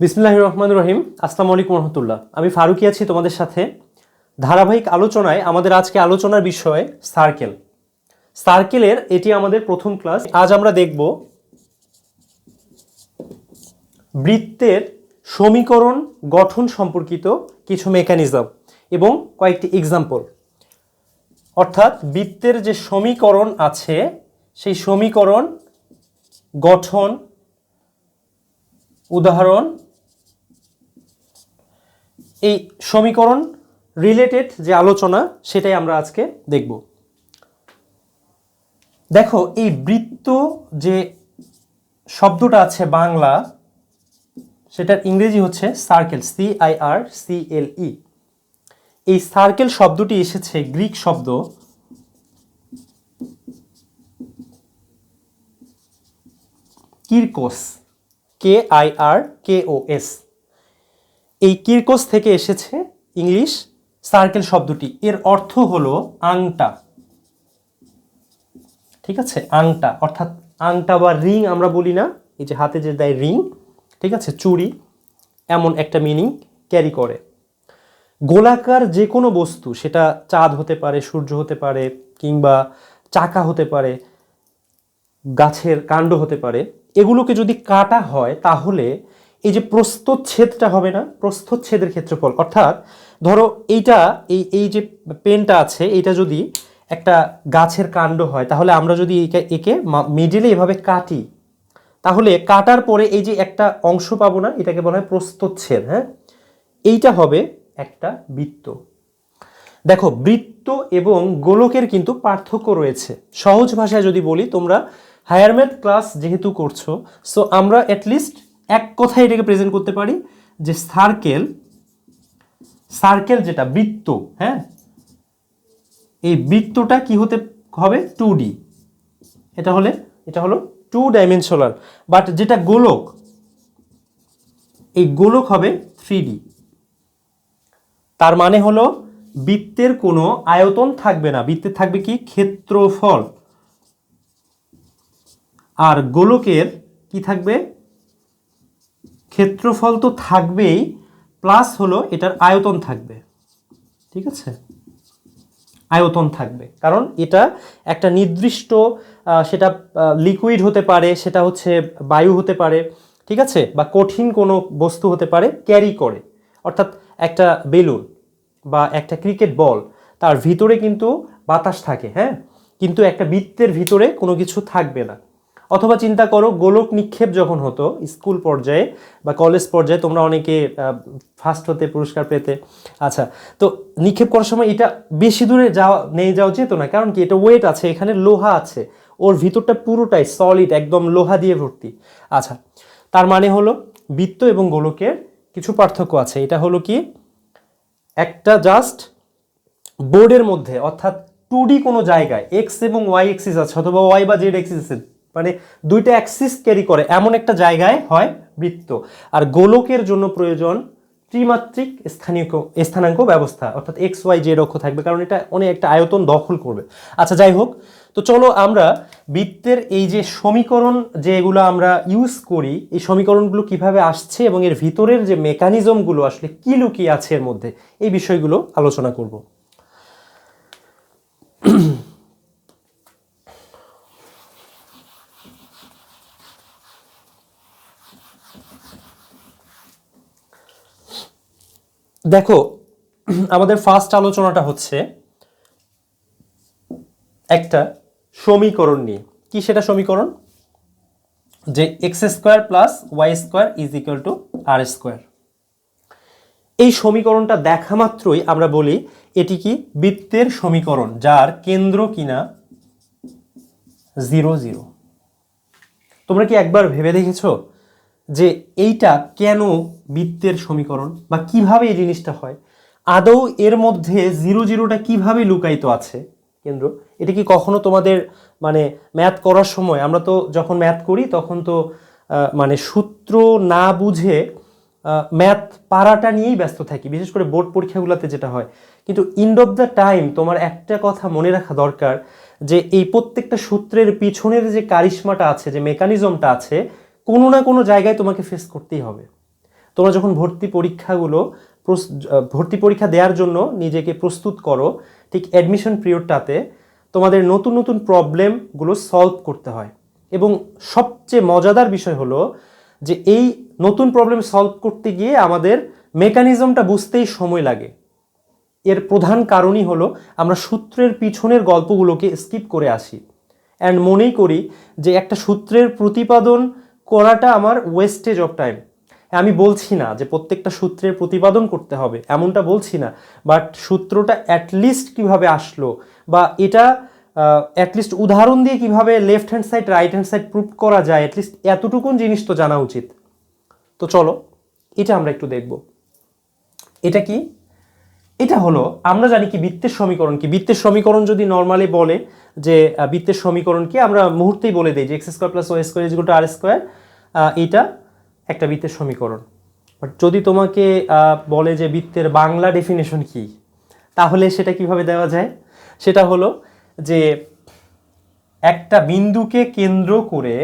বিসমিল্লাহির রহমানির রহিম। আসসালামু আলাইকুম রহমতুল্লাহ। আমি ফারুকি আছি তোমাদের সাথে ধারাবাহিক আলোচনায়। আমাদের আজকে আলোচনার বিষয় সার্কেল। সার্কেলের এটি আমাদের প্রথম ক্লাস। আজ আমরা দেখব বৃত্তের সমীকরণ গঠন সম্পর্কিত কিছু মেকানিজম এবং কয়েকটি এক্সাম্পল। অর্থাৎ বৃত্তের যে সমীকরণ আছে সেই সমীকরণ গঠন, উদাহরণ, এই সমীকরণ রিলেটেড যে আলোচনা সেটাই আমরা আজকে দেখব। দেখো, এই বৃত্ত যে শব্দটা আছে বাংলা, সেটার ইংরেজি হচ্ছে সার্কেল, CIRCLE। এই সার্কেল শব্দটি এসেছে গ্রিক শব্দ কিরকোস, KIRKOS। এই কিরকোস থেকে এসেছে ইংলিশ সার্কেল শব্দটি। এর অর্থ হলো আংটা। ঠিক আছে, আংটা অর্থাৎ আংটা বা রিং আমরা বলি না, এই যে হাতে যে দেয় রিং, ঠিক আছে, চুড়ি, এমন একটা মিনিং ক্যারি করে। গোলাকার যে কোনো বস্তু, সেটা চাঁদ হতে পারে, সূর্য হতে পারে, কিংবা চাকা হতে পারে, গাছের কাণ্ড হতে পারে, এগুলোকে যদি কাটা হয় তাহলে এই যে প্রস্থচ্ছেদটা হবে না, প্রস্থচ্ছেদের ক্ষেত্রফল, অর্থাৎ ধরো এইটা এই যে পেনটা আছে, এইটা যদি একটা গাছের কাণ্ড হয় তাহলে আমরা যদি একে মিডিলে এভাবে কাটি, তাহলে কাটার পরে এই যে একটা অংশ পাবো না, এটাকে বলা হয় প্রস্থচ্ছেদ। হ্যাঁ, এইটা হবে একটা বৃত্ত। দেখো, বৃত্ত এবং গোলকের কিন্তু পার্থক্য রয়েছে। সহজ ভাষায় যদি বলি, তোমরা হায়ার ম্যাথ ক্লাস যেহেতু করছো, সো আমরা অ্যাটলিস্ট এক কথায় এটাকে প্রেজেন্ট করতে পারি যে সার্কেল যেটা বৃত্ত, হ্যাঁ, এই বৃত্তটা কি হতে হবে, 2D। এটা হলো 2 ডাইমেনশনাল। বাট যেটা গোলক, এই গোলক হবে 3D। তার মানে হলো বৃত্তের কোনো আয়তন থাকবে না, বৃত্তের থাকবে কি, ক্ষেত্রফল। আর গোলকের কি থাকবে, ক্ষেত্রফল তো থাকবেই, প্লাস হলো এটার আয়তন থাকবে। ঠিক আছে, আয়তন থাকবে, কারণ এটা একটা নির্দিষ্ট, সেটা লিকুইড হতে পারে, সেটা হচ্ছে বায়ু হতে পারে, ঠিক আছে, বা কঠিন কোনো বস্তু হতে পারে, ক্যারি করে। অর্থাৎ একটা বেলুন বা একটা ক্রিকেট বল, তার ভিতরে কিন্তু বাতাস থাকে, হ্যাঁ, কিন্তু একটা বৃত্তের ভিতরে কোনো কিছু থাকবে না। অথবা চিন্তা করো, গোলক নিক্ষেপ যখন হতো স্কুল পর্যায়ে বা কলেজ পর্যায়ে, তোমরা অনেকে ফার্স্ট হতে, পুরস্কার পেতে। আচ্ছা, তো নিক্ষেপ করার সময় এটা বেশি দূরে নিয়ে যাওয়া যেত না, কারণ কি, এটা ওয়েট আছে, এখানে লোহা আছে, ওর ভিতরটা পুরোটাই সলিড, একদম লোহা দিয়ে ভর্তি। আচ্ছা, তার মানে হলো বৃত্ত এবং গোলকের কিছু পার্থক্য আছে। এটা হলো কি, একটা জাস্ট বোর্ডের মধ্যে, অর্থাৎ 2D কোনো জায়গায় এক্স এবং ওয়াই অ্যাক্সিস আছে, অথবা ওয়াই বা জেড অ্যাক্সিস আছে, মানে দুইটা অ্যাক্সিস ক্যারি করে এমন একটা জায়গায় হয় বৃত্ত। আর গোলকের জন্য প্রয়োজন ত্রিমাত্রিক স্থানাঙ্ক ব্যবস্থা, অর্থাৎ এক্স ওয়াই জেড অক্ষ থাকবে, কারণ এটা অনেক একটা আয়তন দখল করবে। আচ্ছা, যাই হোক, তো চলো আমরা বৃত্তের এই যে সমীকরণ যেগুলো আমরা ইউজ করি, এই সমীকরণগুলো কিভাবে আসছে এবং এর ভিতরের যে মেকানিজমগুলো আসলে কি লুকিয়ে আছে এর মধ্যে, এই বিষয়গুলো আলোচনা করব। দেখো, আমাদের ফার্স্ট আলোচনাটা হচ্ছে একটা সমীকরণ নিয়ে। কি সেটা সমীকরণ? যে x square plus y square is equal to r square. এই সমীকরণটা দেখা মাত্রই আমরা বলি এটি কি, বৃত্তের সমীকরণ, যার কেন্দ্র কিনা 0 0। তোমরা কি একবার ভেবে দেখেছো যে এইটা কেন বৃত্তের সমীকরণ, বা কিভাবে এই জিনিসটা হয়? আদৌ এর মধ্যে 0 0টা কিভাবে লুকায়িত আছে কেন্দ্র? এটা কি কখনো তোমাদের মানে ম্যাথ করার সময়, আমরা তো যখন ম্যাথ করি তখন তো মানে সূত্র না বুঝে ম্যাথ পারাটা নিয়েই ব্যস্ত থাকি, বিশেষ করে বোর্ড পরীক্ষাগুলোতে যেটা হয়। কিন্তু এন্ড অফ দ্য টাইম তোমার একটা কথা মনে রাখা দরকার, যে এই প্রত্যেকটা সূত্রের পিছনের যে কারিশমাটা আছে, যে মেকানিজমটা আছে, কোনো না কোনো জায়গায় তোমাকে ফেস করতেই হবে। তোমরা যখন ভর্তি পরীক্ষা দেওয়ার জন্য নিজেকে প্রস্তুত করো, ঠিক অ্যাডমিশন পিরিয়ডটাতে তোমাদের নতুন নতুন প্রবলেমগুলো সলভ করতে হয়। এবং সবচেয়ে মজাদার বিষয় হলো যে এই নতুন প্রবলেম সলভ করতে গিয়ে আমাদের মেকানিজমটা বুঝতেই সময় লাগে। এর প্রধান কারণই হলো আমরা সূত্রের পিছনের গল্পগুলোকে স্কিপ করে আসি অ্যান্ড মনেই করি যে একটা সূত্রের প্রতিপাদন করাটা আমার ওয়েস্টেজ অফ টাইম। আমি বলছি না যে প্রত্যেকটা সূত্রের প্রতিপাদন করতে হবে, এমনটা বলছি না, বাট সূত্রটা অ্যাটলিস্ট কিভাবে আসলো বা এটা অ্যাটলিস্ট উদাহরণ দিয়ে কিভাবে left hand side right hand side prove করা যায়, অ্যাটলিস্ট এতটুকুন জিনিস তো জানা উচিত। তো চলো এটা আমরা একটু দেখব। এটা কি? এটা হলো, আমরা জানি কি বৃত্তের সমীকরণ কি। বৃত্তের সমীকরণ যদি নর্মালি বলে যে বৃত্তের সমীকরণ কি, আমরা মুহূর্তেই বলে দিই যে x square plus y square equal to r square, এটা একটা বৃত্তের সমীকরণ। বাট যদি তোমাকে বলে যে বৃত্তের বাংলা ডেফিনেশন কি, তাহলে সেটা কিভাবে দেওয়া যায়? সেটা হলো যে একটা বিন্দুকে কেন্দ্র করে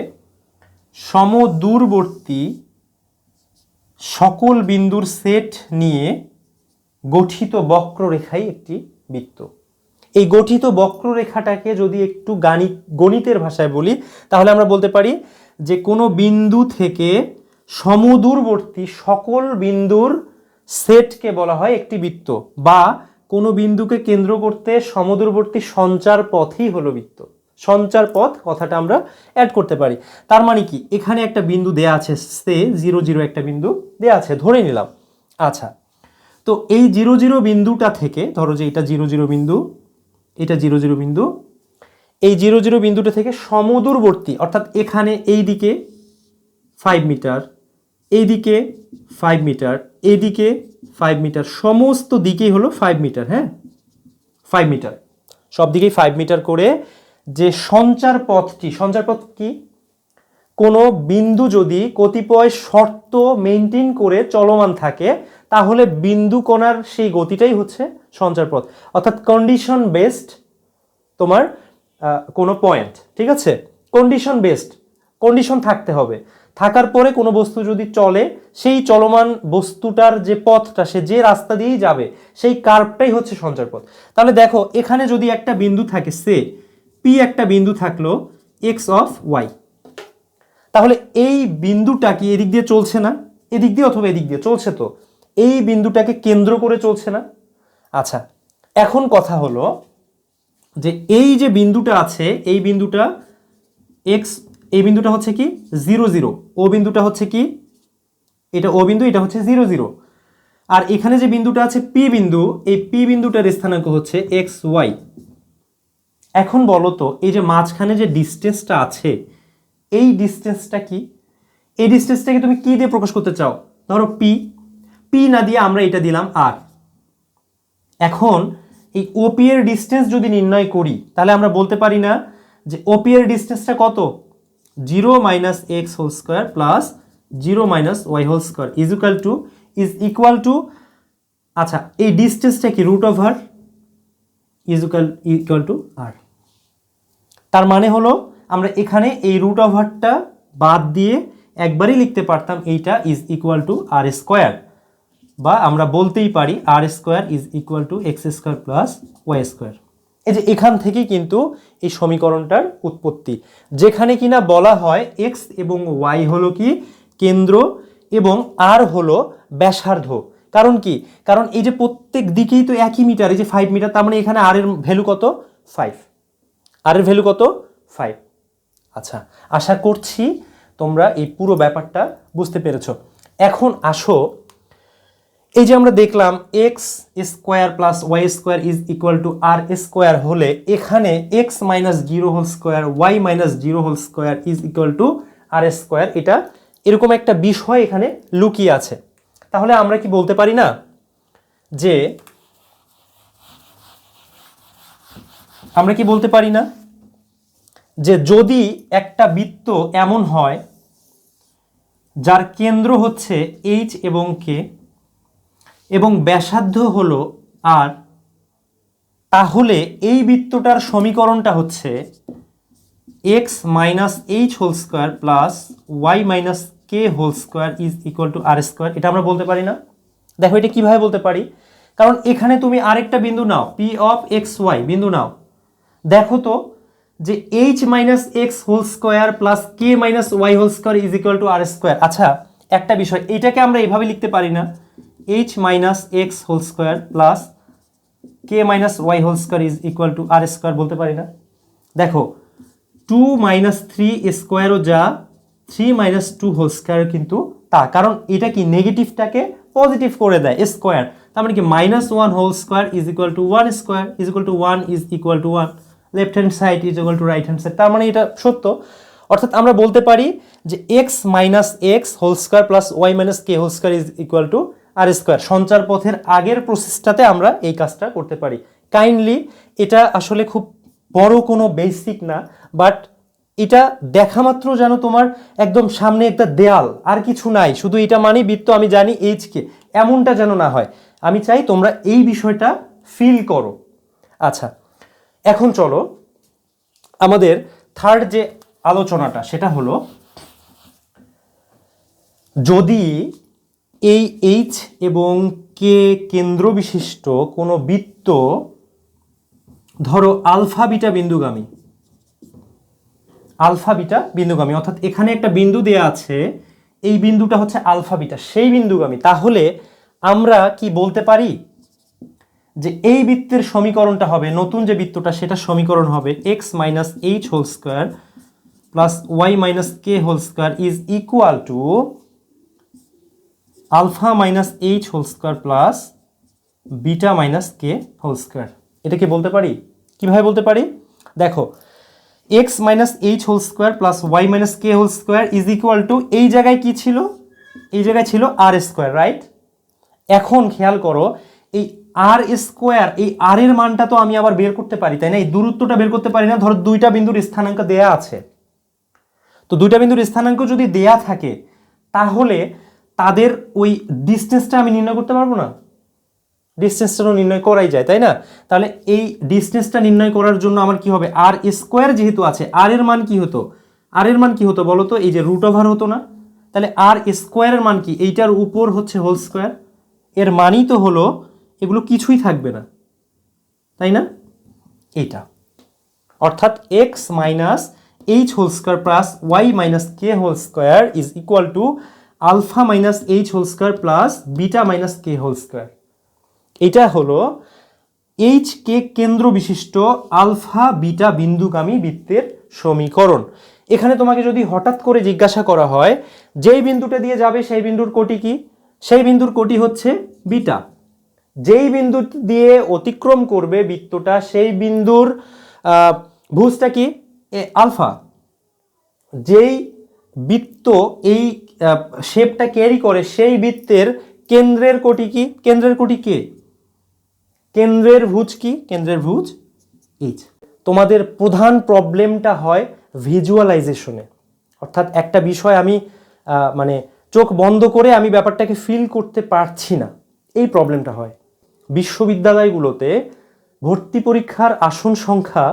সমদূরবর্তী সকল বিন্দুর সেট নিয়ে গঠিত বক্ররেখাই একটি বৃত্ত। এই গঠিত বক্ররেখাটাকে যদি একটু গণিতের ভাষায় বলি, তাহলে আমরা বলতে পারি যে কোনো বিন্দু থেকে সমদূরবর্তী সকল বিন্দুর সেটকে বলা হয় একটি বৃত্ত, বা কোনো বিন্দুকে কেন্দ্র করতে সমদূরবর্তী সঞ্চার পথই হলো বৃত্ত। সঞ্চার পথ কথাটা আমরা অ্যাড করতে পারি। তার মানে কি, এখানে একটা বিন্দু দেয়া আছে, সে 0 0 একটা বিন্দু দেয়া আছে ধরে নিলাম। আচ্ছা, তো এই 0 0 বিন্দুটা থেকে, ধরো যে এটা 0 0 বিন্দু, এটা 0 0 বিন্দু, এই 0 0 বিন্দুটা থেকে সমদূরবর্তী, অর্থাৎ এখানে এই দিকে 5 মিটার, এইদিকে 5 মিটার, এইদিকে 5 মিটার, সমস্ত দিকেই হলো 5 মিটার। হ্যাঁ, 5 মিটার, সব দিকেই 5 মিটার করে যে সঞ্চার পথটি, সঞ্চার পথ কি? কোনো বিন্দু যদি কতিপয় শর্ত মেনটেন করে চলমান থাকে, তাহলে বিন্দু কণার সেই গতিটাই হচ্ছে সঞ্চার পথ, অর্থাৎ কন্ডিশন বেসড তোমার কোনো পয়েন্ট। ঠিক আছে, কন্ডিশন বেসড, কন্ডিশন থাকতে হবে, থাকার পরে কোনো বস্তু যদি চলে, সেই চলমান বস্তুটার যে পথটা, সে যে রাস্তা দিয়েই যাবে, সেই কার্ভটাই হচ্ছে সঞ্চার পথ। তাহলে দেখো এখানে যদি একটা বিন্দু থাকে, সে পি একটা বিন্দু থাকলো এক্স অফ ওয়াই, তাহলে এই বিন্দুটা কি এদিক দিয়ে চলছে না? এদিক দিয়ে অথবা এদিক দিয়ে চলছে, তো এই বিন্দুটাকে কেন্দ্র করে চলছে না? আচ্ছা, এখন কথা হলো যে এই যে বিন্দুটা আছে, এই বিন্দুটা এক্স, এই বিন্দুটা হচ্ছে কি 0 0, ও বিন্দুটা হচ্ছে কি, এটা ও বিন্দু, এটা হচ্ছে 0 0, আর এখানে যে বিন্দুটা আছে পি বিন্দু, এই পি বিন্দুটার স্থানাঙ্ক হচ্ছে এক্স ওয়াই। এখন বলো তো, এই যে মাঝখানে যে ডিস্টেন্সটা আছে, এই ডিস্টেন্সটা কি? এই ডিস্টেন্সটাকে তুমি কি দিয়ে প্রকাশ করতে চাও? ধরো পি, পি না দিয়ে আমরা এটা দিলাম আর। এখন এই ওপি এর ডিস্টেন্স যদি নির্ণয় করি, তাহলে আমরা বলতে পারি না যে ওপি এর ডিস্টেন্সটা কত? 0 minus x whole square plus 0 minus y whole square is equal to, আচ্ছা এই ডিস্টেন্সটা কি root over is equal to r. তার মানে হলো আমরা এখানে এই রুট ওভারটা বাদ দিয়ে একবারই লিখতে পারতাম এইটা is equal to r square, বা আমরা বলতেই পারি r square is equal to x square plus y square. এই যে এখান থেকেই কিন্তু এই সমীকরণটার উৎপত্তি, যেখানে কিনা বলা হয় এক্স এবং ওয়াই হলো কি কেন্দ্র এবং আর হলো ব্যাসার্ধ। কারণ কি? কারণ এই যে প্রত্যেক দিকেই তো একই মিটার, এই যে 5 মিটার, তার মানে এখানে আর এর ভ্যালু কত? 5। আর এর ভ্যালু কত? 5। আচ্ছা, আশা করছি তোমরা এই পুরো ব্যাপারটা বুঝতে পেরেছো। এখন আসো, এই যে আমরা দেখলাম x square plus y square is equal to r square হলে, এখানে x minus 0 whole square, y minus 0 whole square is equal to r square, এটা এরকম একটা বিষয় এখানে লুকিয়ে আছে। তাহলে আমরা কি বলতে পারি না যে, আমরা কি বলতে পারি না যে যদি একটা বৃত্ত এমন হয় যার কেন্দ্র হচ্ছে এইচ এবং কে এবং ব্যাসার্ধ হলো আর, তাহলে এই বৃত্তটার সমীকরণটা হচ্ছে x minus h whole square plus y minus k whole square is equal to r square, এটা আমরা বলতে পারি না? দেখো এটা কিভাবে বলতে পারি, কারণ এখানে তুমি আরেকটা বিন্দু নাও, পি অফ এক্স ওয়াই বিন্দু নাও, দেখো তো যে h minus x whole square plus k minus y whole square is equal to r square. আচ্ছা একটা বিষয়, এটাকে আমরা এভাবে লিখতে পারি না, h minus x whole square plus k minus y whole square is equal to r square বলতে পারি না? দেখো 2 মাইনাস 3 স্কোয়ারও যা, 3 মাইনাস 2 হোল স্কোয়ার কিন্তু তা, কারণ এটা কি নেগেটিভটাকে পজিটিভ করে দেয় স্কোয়ার, তার মানে কি minus 1 whole square is equal to 1 square is equal to 1 is equal to 1, left hand side is equal to right hand side, তার মানে এটা সত্য। অর্থাৎ আমরা বলতে পারি যে x minus x whole square plus y minus k whole square is equal to r square. সঞ্চার পথের আগের প্রসেসটাতে আমরা এই কাজটা করতে পারি। কাইন্ডলি এটা আসলে খুব বড় কোনো বেসিক না, বাট এটা দেখা মাত্র যেন তোমার একদম সামনে একটা দেয়াল, আর কিছু নাই, শুধু এটা মানে বৃত্ত আমি জানি এইচকে, এমনটা যেন না হয়। আমি চাই তোমরা এই বিষয়টা ফিল করো। আচ্ছা এখন চলো আমাদের থার্ড যে আলোচনাটা সেটা হলো, যদি এই এইচ এবং কে কেন্দ্র বিশিষ্ট কোনো বৃত্ত ধরো আলফা বিটা বিন্দুগামী, আলফা বিটা বিন্দুগামী, অর্থাৎ এখানে একটা বিন্দু দেয়া আছে, এই বিন্দুটা হচ্ছে আলফা বিটা সেই বিন্দুগামী, তাহলে আমরা কি বলতে পারি যে এই বৃত্তের সমীকরণটা হবে, নতুন যে বৃত্তটা সেটা সমীকরণ হবে x minus h whole square plus y minus k whole square is equal to alpha minus h whole square plus beta minus k whole square. এটা কি বলতে পারি? কিভাবে বলতে পারি? দেখো x minus h whole square plus y minus k whole square is equal to, এই জায়গায় কি ছিল? এই জায়গায় ছিল আর স্কোয়ার, রাইট? এখন খেয়াল করো এই আর স্কোয়ার, এই আর এর মানটা তো আমি আবার বের করতে পারি, তাই না? এই দূরত্বটা বের করতে পারি না? ধরো দুইটা বিন্দুর স্থানাঙ্ক দেয়া আছে, তো দুইটা বিন্দুর স্থানাঙ্ক যদি দেয়া থাকে তাহলে তাদের ওই ডিস্টেন্সটা আমি নির্ণয় করতে পারবো না? ডিস্টেন্সটাও নির্ণয় করাই যায়, তাই না? তাহলে এই ডিস্টেন্সটা নির্ণয় করার জন্য আমার কি হবে, আর স্কোয়ার যেহেতু আছে, আর এর মান কি হতো? আর এর মান কি হতো বলো তো? এই যে রুট ওভার হতো না? তাহলে আর স্কোয়ারের মান কি? এইটার উপর হচ্ছে হোল স্কোয়ার, এর মানই তো হলো এগুলো কিছুই থাকবে না, তাই না? এইটা অর্থাৎ x minus h whole square plus y minus k whole square is equal to alpha minus h whole square plus beta minus k whole square. এটা হলো এইচ কে কেন্দ্র বিশিষ্ট আলফা বিটা বিন্দুগামী বৃত্তের সমীকরণ। এখানে তোমাকে যদি হঠাৎ করে জিজ্ঞাসা করা হয় যেই বিন্দুটা দিয়ে যাবে সেই বিন্দুর কোটি কি? সেই বিন্দুর কোটি হচ্ছে বিটা। যেই বিন্দু দিয়ে অতিক্রম করবে বৃত্তটা সেই বিন্দুর ভুজটা কি? আলফা। যেই বৃত্ত এই শেপটা ক্যারি করে সেই বৃত্তের কেন্দ্রের কোটি কি? কেন্দ্রের কোটি কে? কেন্দ্রের ভুজ কি? কেন্দ্রের ভুজ এইচ। তোমাদের প্রধান প্রবলেমটা হয় ভিজুয়ালাইজেশনে, অর্থাৎ একটা বিষয় আমি মানে চোখ বন্ধ করে আমি ব্যাপারটাকে ফিল করতে পারছি না, এই প্রবলেমটা হয়। বিশ্ববিদ্যালয়গুলোতে ভর্তি পরীক্ষার আসন সংখ্যা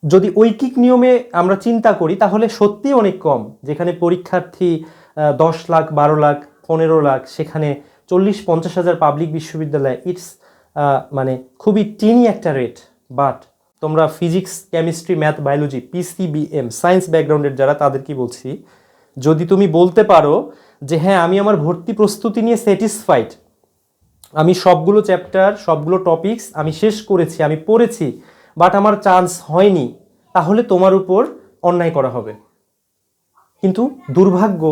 যদি ঐকিক নিয়মে আমরা চিন্তা করি তাহলে সত্যিই অনেক কম। যেখানে পরীক্ষার্থী 10 লাখ 12 লাখ 15 লাখ, সেখানে 40-50 হাজার পাবলিক বিশ্ববিদ্যালয়, ইটস মানে খুবই টিনি একটা রেট। বাট তোমরা physics chemistry math biology পিসিবিএম science ব্যাকগ্রাউন্ডের যারা, তাদের কি বলছি, যদি তুমি বলতে পারো যে হ্যাঁ আমি আমার ভর্তি প্রস্তুতি নিয়ে স্যাটিসফাইড, আমি সবগুলো চ্যাপ্টার সবগুলো টপিকস আমি শেষ করেছি, আমি পড়েছি, বাট আমার চান্স হয়নি, তাহলে তোমার উপর অন্যায় করা হবে। কিন্তু দুর্ভাগ্য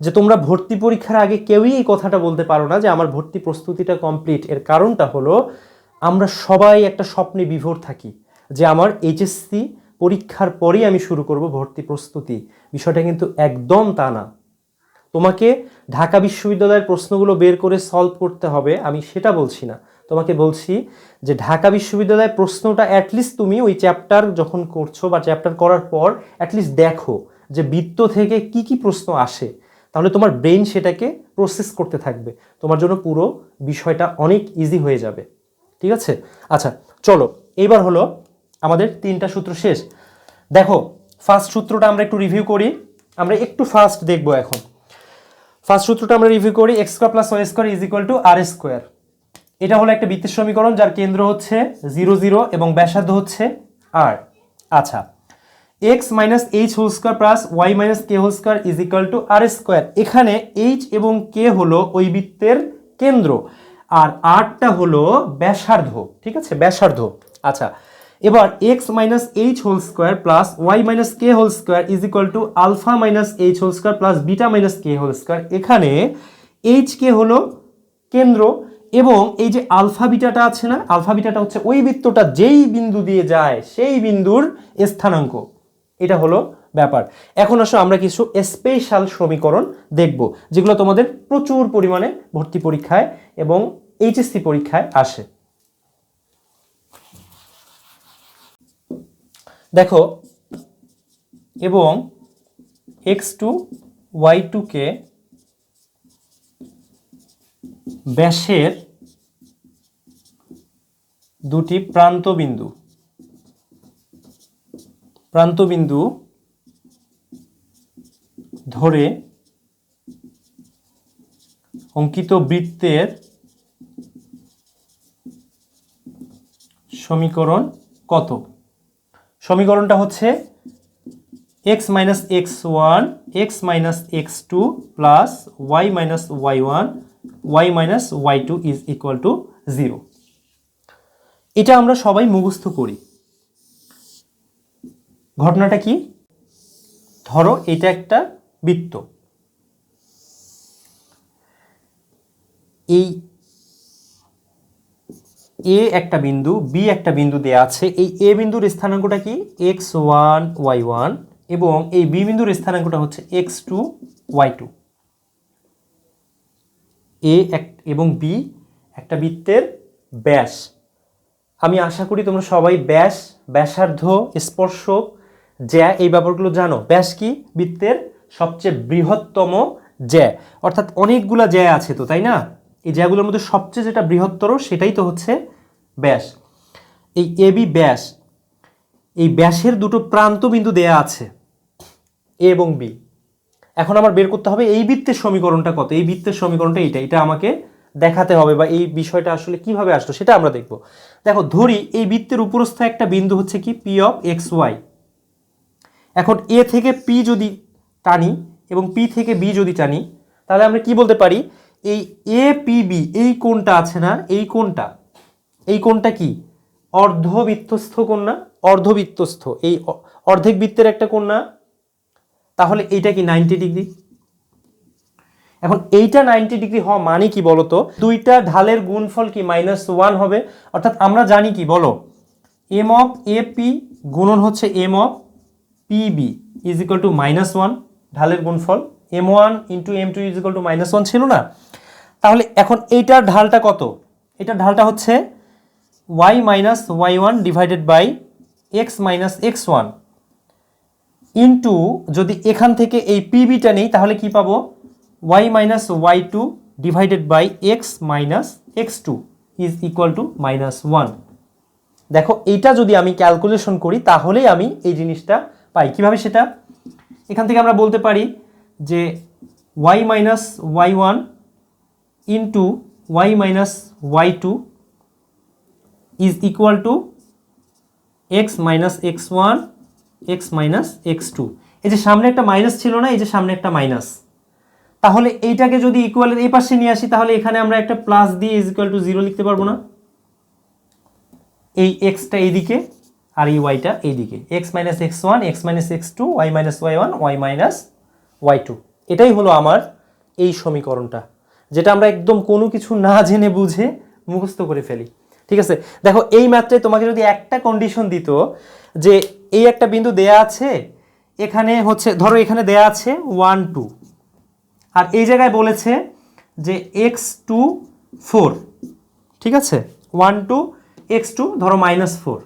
যে তোমরা ভর্তি পরীক্ষার আগে কেউই এই কথাটা বলতে পারো না যে আমার ভর্তি প্রস্তুতিটা কমপ্লিট। এর কারণটা হলো আমরা সবাই একটা স্বপ্নে বিভোর থাকি যে আমার এইচএসসি পরীক্ষার পরেই আমি শুরু করব ভর্তি প্রস্তুতি। বিষয়টা কিন্তু একদম তা না। তোমাকে ঢাকা বিশ্ববিদ্যালয়ের প্রশ্নগুলো বের করে সলভ করতে হবে আমি সেটা বলছি না, তোমাকে বলছি যে ঢাকা বিশ্ববিদ্যালয়ের প্রশ্নটা অ্যাটলিস্ট তুমি ওই চ্যাপ্টার যখন করছো বা চ্যাপ্টার করার পর অ্যাটলিস্ট দেখো যে বৃত্ত থেকে কি কি প্রশ্ন আসে, তাহলে তোমার ব্রেন সেটাকে প্রসেস করতে থাকবে, তোমার জন্য পুরো বিষয়টা অনেক ইজি হয়ে যাবে। ঠিক আছে? আচ্ছা চলো এইবার হলো আমাদের 3টা সূত্র শেষ। দেখো ফার্স্ট সূত্রটা আমরা একটু রিভিউ করি। আমরা একটু ফাস্ট দেখব এখন। ফার্স্ট সূত্রটা আমরা রিভিউ করি, x square plus y square is equal to r square. এটা হলো একটা বৃত্তের সমীকরণ যার কেন্দ্র হচ্ছে 0 0 এবং ব্যাসার্ধ হচ্ছে আর। আচ্ছা, x minus h whole square plus y minus k whole square is equal to r square. এখানে এইচ এবং কে হলো ওই বৃত্তের কেন্দ্র আর আরটা হলো ব্যাসার্ধ, ঠিক আছে, ব্যাসার্ধ। আচ্ছা, এবার x minus h whole square plus y minus k whole square is equal to alpha minus h whole square plus beta minus k whole square. এখানে এইচ কে হলো কেন্দ্র এবং এই যে আলফা বিটাটা আছে না, আলফা বিটাটা হচ্ছে ওই বৃত্তটা যেই বিন্দু দিয়ে যায় সেই বিন্দুর স্থানাঙ্ক। এটা হলো ব্যাপার। এখন আসো আমরা কিছু স্পেশাল সমীকরণ দেখব যেগুলো তোমাদের প্রচুর পরিমাণে ভর্তি পরীক্ষায় এবং এইচএসসি পরীক্ষায় আসে। দেখো, এবং x2 y2 কে ব্যাসের দুটি প্রান্তবিন্দু ধরে অঙ্কিত বৃত্তের সমীকরণ কত? সমীকরণটা হচ্ছে x minus x1 x minus x2 plus y minus y1 y minus y2 is equal to 0। এটা আমরা সবাই মুখস্থ করি। ঘটনাটা কি? ধরো এটা একটা বৃত্ত, এই এ একটা বিন্দু, বি একটা বিন্দু দেয়া আছে। এই এ বিন্দুর স্থানাঙ্কটা কি? x1 y1 এবং এই বি বিন্দুর স্থানাঙ্কটা হচ্ছে x2 y2। এ এবং বি একটা বৃত্তের ব্যাস। আমি আশা করি তোমরা সবাই ব্যাস, ব্যাসার্ধ, স্পর্শক, জ্যা এই ব্যাপারগুলো জানো। ব্যাস কি? বৃত্তের সবচেয়ে বৃহত্তম জ্যা, অর্থাৎ অনেকগুলা জ্যা আছে তো, তাই না? এই জ্যাগুলোর মধ্যে সবচেয়ে যেটা বৃহত্তর সেটাই তো হচ্ছে ব্যাস। এই এবি ব্যাস, এই ব্যাসের দুটো প্রান্ত বিন্দু দেয়া আছে এ এবং বি। এখন আমার বের করতে হবে এই বৃত্তের সমীকরণটা কত। এই বৃত্তের সমীকরণটা এটা আমাকে দেখাতে হবে, বা এই বিষয়টা আসলে কিভাবে আসলো সেটা আমরা দেখব। দেখো, ধরি এই বৃত্তের উপরস্থ একটা বিন্দু হচ্ছে কি পি অফ এক্স ওয়াই। এখন এ থেকে পি যদি টানি এবং পি থেকে বি যদি টানি, তাহলে আমরা কি বলতে পারি? এই এ পি বি এই কোণটা আছে না, এই কোণটা কি? অর্ধবৃত্তস্থ কোণ না? অর্ধবৃত্তস্থ, এই অর্ধেক বৃত্তের একটা কোণ না? তাহলে এইটা কি 90 ডিগ্রি। এখন এইটা 90 ডিগ্রি হওয়া মানে কি বলতো? দুইটা ঢালের গুণফল কি -1 হবে। অর্থাৎ আমরা জানি কি, বলো, এম অফ এ পি গুণন হচ্ছে m of P B is equal to -1, ঢালের গুণফল m1 into m2 is equal to -1 ছিল না? তাহলে এখন এইটার ঢালটা কত? এটার ঢালটা হচ্ছে y minus y1 divided by x minus x1 into, যদি এখান থেকে এই পিবিটা নেই তাহলে কি পাবো? y minus y2 divided by x minus x2 is equal to -1। দেখো, এইটা যদি আমি ক্যালকুলেশন করি তাহলেই আমি এই জিনিসটা পাই। কিভাবে সেটা? এখান থেকে আমরা বলতে পারি যে y minus y1 into y minus y2 is equal two x minus x1 x minus x2। এই যে সামনে একটা মাইনাস ছিল না, এই যে সামনে একটা মাইনাস, তাহলে এইটাকে যদি ইকুয়ালের এই পাশে নিয়ে আসি তাহলে এখানে আমরা একটা প্লাস দিয়ে ইজ ইকুয়াল টু 0 লিখতে পারবো না? এই এক্সটা এইদিকে আর এই ওয়াইটা এইদিকে, x minus x1 x minus x2 y minus y1 y minus y2। এটাই হলো আমার এই সমীকরণটা, যেটা আমরা একদম কোনো কিছু না জেনে বুঝে মুখস্থ করে ফেলি। ঠিক আছে, দেখো, এই ম্যাথে তোমাকে যদি একটা কন্ডিশন দিত যে এই একটা বিন্দু দেয়া আছে, এখানে হচ্ছে ধরো এখানে দেয়া আছে 1 2, আর এই জায়গায় বলেছে যে x2 4, ঠিক আছে, 1 2 x2 ধরো -4।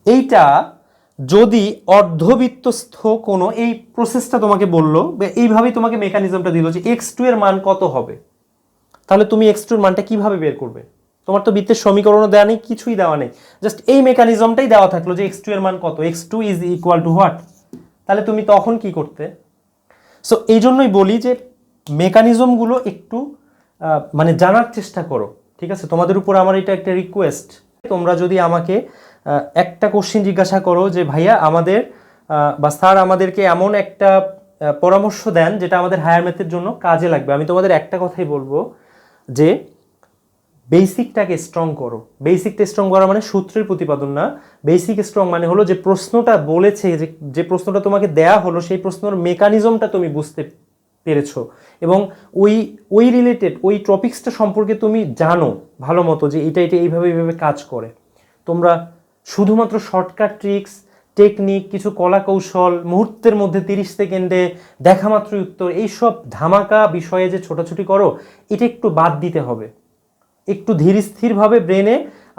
এইটা যদি অর্ধবৃত্তস্থ কোনো, এই প্রসেসটা তোমাকে বললো, এইভাবেই তোমাকে মেকানিজমটা দিল যে x2 এর মান কত হবে, তাহলে তুমি x2 এর মানটা কিভাবে বের করবে? তোমার তো বৃত্তের সমীকরণও দেওয়া নেই, কিছুই দেওয়া নেই, জাস্ট এই মেকানিজমটাই দেওয়া থাকলো যে x2 এর মান কত। x2 is equal two what? তাহলে তুমি তখন কি করতে? সো এই জন্যই বলি যে মেকানিজমগুলো একটু মানে জানার চেষ্টা করো, ঠিক আছে? তোমাদের উপর আমার এটা একটা রিকোয়েস্ট, তোমরা যদি আমাকে একটা কোশ্চেন জিজ্ঞাসা করো যে ভাইয়া আমাদের বা স্যার আমাদেরকে এমন একটা পরামর্শ দেন যেটা আমাদের হায়ার ম্যাথের জন্য কাজে লাগবে, আমি তোমাদের একটা কথাই বলবো যে বেসিকটাকে স্ট্রং করো। বেসিকটা স্ট্রং করা মানে সূত্রের প্রতিপাদন না, বেসিক স্ট্রং মানে হলো যে প্রশ্নটা বলেছে, যে প্রশ্নটা তোমাকে দেয়া হলো সেই প্রশ্নের মেকানিজমটা তুমি বুঝতে পেরেছো এবং ওই রিলেটেড ওই টপিক্সটা সম্পর্কে তুমি জানো ভালো মতো যে এটা এইভাবে কাজ করে। তোমরা শুধুমাত্র শর্টকাট ট্রিক্স, টেকনিক, কিছু কলা কৌশল, মুহূর্তের মধ্যে 30 সেকেন্ডে দেখা মাত্রই উত্তর, এইসব ধামাকা বিষয়ে যে ছোটাছুটি করো, এটা একটু বাদ দিতে হবে। একটু ধীর স্থিরভাবে ব্রেনে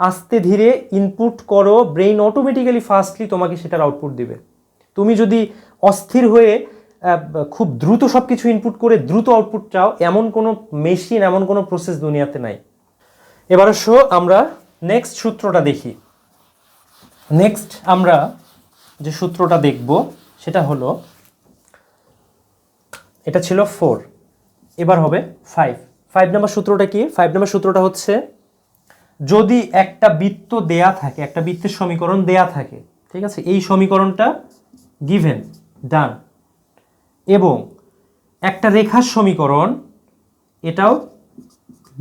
আস্তে ধীরে ইনপুট করো, ব্রেইন অটোমেটিক্যালি ফাস্টলি তোমাকে সেটার আউটপুট দিবে। তুমি যদি অস্থির হয়ে খুব দ্রুত সব কিছু ইনপুট করে দ্রুত আউটপুট চাও, এমন কোনো মেশিন, এমন কোনো প্রসেস দুনিয়াতে নাই। এবার আসো আমরা নেক্সট সূত্রটা দেখি। নেক্সট আমরা যে সূত্রটা দেখব সেটা হলো, এটা ছিল 4, এবার হবে 5 নম্বর সূত্রটা কি? 5 নম্বর সূত্রটা হচ্ছে, যদি একটা বৃত্ত দেয়া থাকে, একটা বৃত্তের সমীকরণ দেয়া থাকে, ঠিক আছে, এই সমীকরণটা গিভেন, ডান, এবং একটা রেখার সমীকরণ এটাও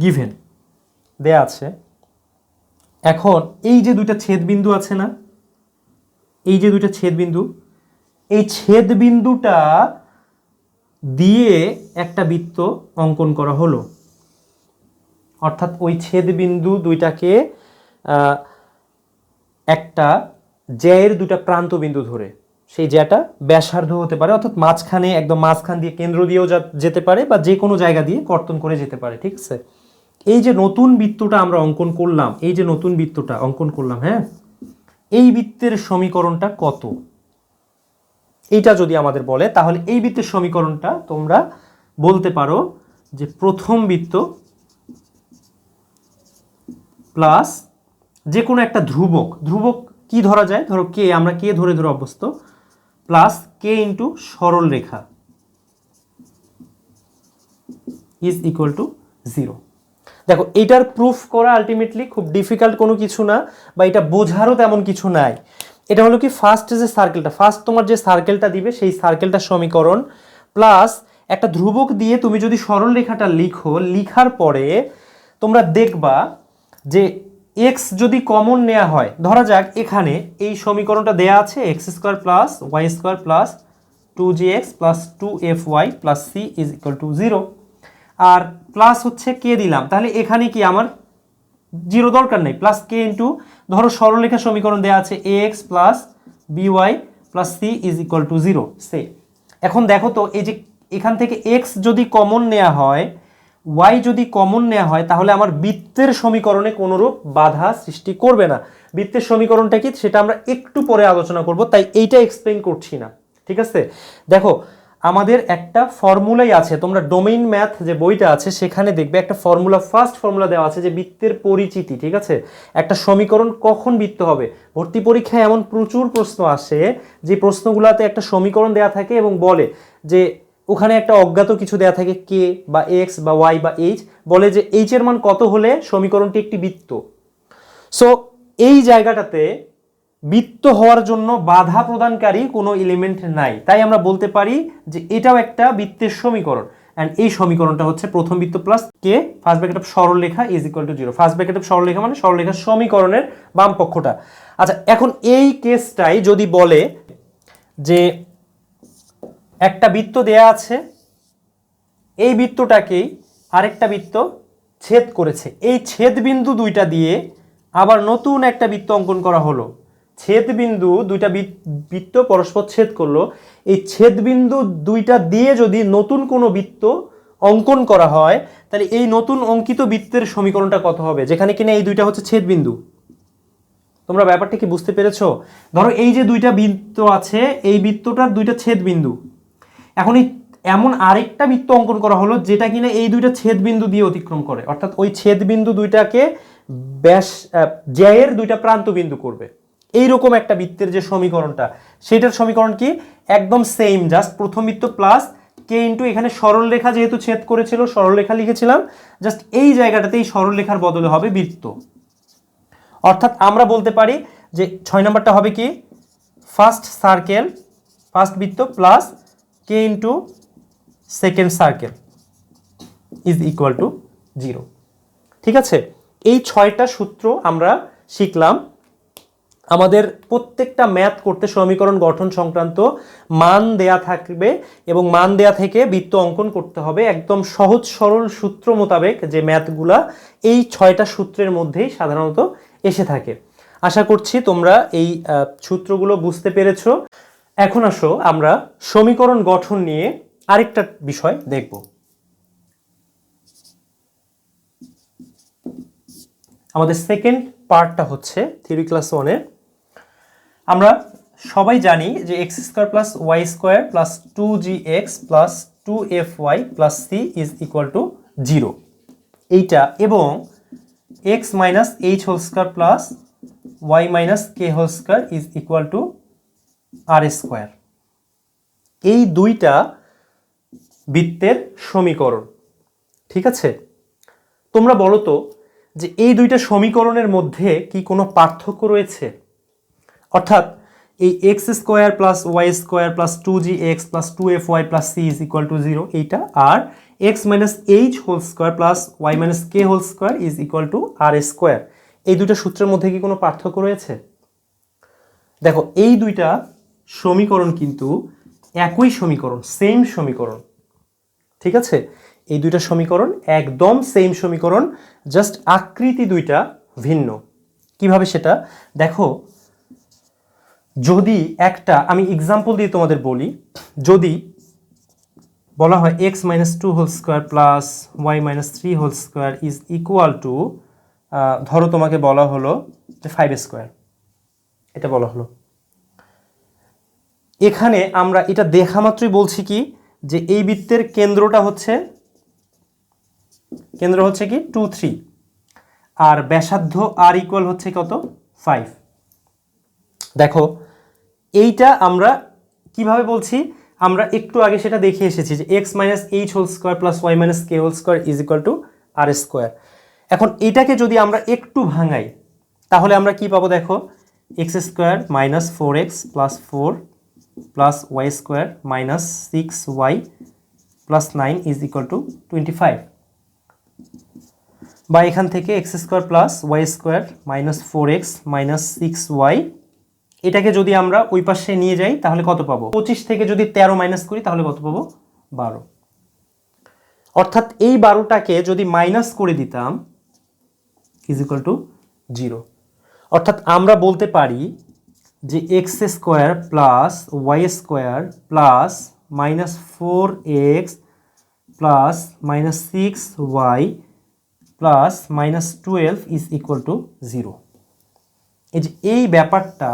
গিভেন দেয়া আছে। এখন এই যে দুইটা ছেদবিন্দু আছে না, এই যে দুইটা ছেদবিন্দু, এই ছেদবিন্দুটা দিয়ে একটা বৃত্ত অঙ্কন করা হলো। অর্থাৎ ওই ছেদবিন্দু দুইটাকে একটা জ্যায়ের দুটা প্রান্ত বিন্দু ধরে, সেই জ্যাটা ব্যাসার্ধ হতে পারে, অর্থাৎ মাঝখানে একদম মাঝখান দিয়ে কেন্দ্র দিয়েও যেতে পারে বা যে কোনো জায়গা দিয়ে কর্তন করে যেতে পারে, ঠিক আছে? এই যে নতুন বৃত্তটা আমরা অঙ্কন করলাম, এই যে নতুন বৃত্তটা অঙ্কন করলাম, হ্যাঁ, এই বৃত্তের সমীকরণটা কত? এইটা যদি আমাদের বলে তাহলে এই বৃত্তের সমীকরণটা তোমরা বলতে পারো যে প্রথম বৃত্ত প্লাস যে কোনো একটা ধ্রুবক, ধ্রুবক কি ধরা যায়, ধরো কে, আমরা কে ধরে অভ্যস্ত, প্লাস কে ইন্টু সরল রেখা ইজ ইকুয়াল টু 0। দেখো এটার প্রুফ করা আলটিমেটলি খুব ডিফিকাল্ট কোনো কিছু না, বা এটা বোঝারও তেমন কিছু নাই। এটা হলো কি, ফার্স্ট যে সার্কেলটা, ফার্স্ট তোমার যে সার্কেলটা দিবে সেই সার্কেলটার সমীকরণ প্লাস একটা ধ্রুবক দিয়ে তুমি যদি সরল রেখাটা লিখো, লিখার পরে তোমরা দেখবা যে এক্স যদি কমন নেওয়া হয়, ধরা যাক এখানে এই সমীকরণটা দেয়া আছে x square plus y square plus 2gx plus 2fy plus c is equal to 0, আর প্লাস হচ্ছে কে দিলাম, তাহলে এখানে কি আমার 0 দরকার নেই, প্লাস কে ইন্টু, ধরো সরলরেখা সমীকরণ দেওয়া আছে ax plus by plus c is equal to 0 সে। এখন দেখো তো এই যে এখান থেকে x যদি কমন নেওয়া হয়, y যদি কমন নেওয়া হয়, তাহলে আমার বৃত্তের সমীকরণে কোনোরূপ বাধা সৃষ্টি করবে না। বৃত্তের সমীকরণটা কি সেটা আমরা একটু পরে আলোচনা করব, তাই এইটা এক্সপ্লেইন করছি না, ঠিক আছে? দেখো আমাদের একটা ফর্মুলাই আছে, তোমরা ডোমেইন ম্যাথ যে বইটা আছে সেখানে দেখবে একটা ফর্মুলা, ফার্স্ট ফর্মুলা দেওয়া আছে যে বৃত্তের পরিচিতি, ঠিক আছে? একটা সমীকরণ কখন বৃত্ত হবে। ভর্তি পরীক্ষায় এমন প্রচুর প্রশ্ন আসে যে প্রশ্নগুলোতে একটা সমীকরণ দেওয়া থাকে এবং বলে যে ওখানে একটা অজ্ঞাত কিছু দেওয়া থাকে কে বা এক্স বা ওয়াই বা এইচ, বলে যে এইচ এর মান কত হলে সমীকরণটি একটি বৃত্ত। সো এই জায়গাটাতে বৃত্ত হওয়ার জন্য বাধা প্রদানকারী কোনো এলিমেন্ট নাই, তাই আমরা বলতে পারি যে এটাও একটা বৃত্তের সমীকরণ। অ্যান্ড এই সমীকরণটা হচ্ছে প্রথম বৃত্ত plus k first bracket of সরলরেখা is equal to 0। First bracket of সরলরেখা মানে সরলরেখার সমীকরণের বাম পক্ষটা। আচ্ছা, এখন এই কেসটাই যদি বলে যে একটা বৃত্ত দেয়া আছে, এই বৃত্তটাকেই আরেকটা বৃত্ত ছেদ করেছে, এই ছেদবিন্দু দুইটা দিয়ে আবার নতুন একটা বৃত্ত অঙ্কন করা হলো। ছেদবিন্দু দুইটা বৃত্ত পরস্পর ছেদ করলো, এই ছেদবিন্দু দুইটা দিয়ে যদি নতুন কোনো বৃত্ত অঙ্কন করা হয়, তাহলে এই নতুন অঙ্কিত বৃত্তের সমীকরণটা কত হবে, যেখানে কিনা এই দুইটা হচ্ছে ছেদবিন্দু। তোমরা ব্যাপারটা কি বুঝতে পেরেছো? ধরো এই যে দুইটা বৃত্ত আছে, এই বৃত্তটার দুইটা ছেদবিন্দু, এখন এই এমন আরেকটা বৃত্ত অঙ্কন করা হলো যেটা কিনা এই দুইটা ছেদবিন্দু দিয়ে অতিক্রম করে, অর্থাৎ ওই ছেদবিন্দু দুইটাকে ব্যাস জ্যায়ের দুইটা প্রান্ত বিন্দু করবে। এইরকম একটা বৃত্তের যে সমীকরণটা, সেটার সমীকরণ কি একদম সেম, জাস্ট প্রথম বৃত্ত প্লাস কে ইন্টু এখানে সরলরেখা যেহেতু ছেদ করেছিল সরলরেখা লিখেছিলাম, জাস্ট এই জায়গাটাতে এই সরলরেখার বদলে হবে বৃত্ত। অর্থাৎ আমরা বলতে পারি যে 6 নম্বরটা হবে কি ফার্স্ট সার্কেল, ফার্স্ট বৃত্ত plus K into second circle is equal to 0। ঠিক আছে, এই 6টা সূত্র আমরা শিখলাম। আমাদের প্রত্যেকটা ম্যাথ করতে সমীকরণ গঠন সংক্রান্ত মান দেয়া থাকবে এবং মান দেয়া থেকে বৃত্ত অঙ্কন করতে হবে একদম সহজ সরল সূত্র মোতাবেক। যে ম্যাথগুলা এই 6টা সূত্রের মধ্যেই সাধারণত এসে থাকে। আশা করছি তোমরা এই সূত্রগুলো বুঝতে পেরেছো। এখন আসো আমরা সমীকরণ গঠন নিয়ে আরেকটা বিষয় দেখব। আমাদের সেকেন্ড পার্টটা হচ্ছে থিওরি ক্লাস 1-এ। আমরা সবাই জানি যে x square plus y square plus 2gx plus 2fy plus c is equal to 0 এইটা, এবং x minus h whole square plus y minus k whole square is equal to r square, এই দুইটা বৃত্তের সমীকরণ। ঠিক আছে, তোমরা বলো তো যে এই দুইটা সমীকরণের মধ্যে কি কোনো পার্থক্য রয়েছে? অর্থাৎ এই x square plus y square plus 2gx plus 2fy plus c is equal to 0 এইটা, আর x minus h whole square plus y minus k whole square is equal to r square, এই দুইটা সূত্রের মধ্যে কি কোনো পার্থক্য রয়েছে? দেখো, এই দুইটা সমীকরণ কিন্তু একই সমীকরণ, সেম সমীকরণ। ঠিক আছে, এই দুইটা সমীকরণ একদম সেম সমীকরণ, জাস্ট আকৃতি দুইটা ভিন্ন। কিভাবে সেটা দেখো, যদি একটা আমি এক্সাম্পল দিয়ে তোমাদের বলি, যদি বলা হয় x minus 2 whole square plus y minus 3 whole square is equal to, ধরো তোমাকে বলা হলো যে 5 স্কোয়ার, এটা বলা হলো। এখানে আমরা এটা দেখা মাত্রই বলছি কি যে এই বৃত্তের কেন্দ্র হচ্ছে কি 2 3, আর ব্যাসার্ধ আর ইকুয়াল হচ্ছে কত 5। দেখো এইটা আমরা কিভাবে বলছি, আমরা একটু আগে সেটা দেখে এসেছি যে x minus h whole square plus y minus k whole square is equal to r square. এখন এটাকে যদি আমরা একটু ভাঙাই তাহলে আমরা কি পাবো? দেখো, x square minus 4x plus 4 plus y square minus 6y plus 9 is equal to 25, বা এখান থেকে x square plus y square minus 4x minus 6y, এটাকে যদি আমরা ওই পাশে নিয়ে যাই তাহলে কত পাবো? 25 থেকে যদি 13 মাইনাস করি তাহলে কত পাবো? 12। অর্থাৎ এই 12টাকে যদি মাইনাস করে দিতাম ইজ ইকুয়াল টু 0। অর্থাৎ আমরা বলতে পারি যে x square plus y square plus minus 4x plus minus 6y plus minus 12 is equal to 0। এই যে এই ব্যাপারটা,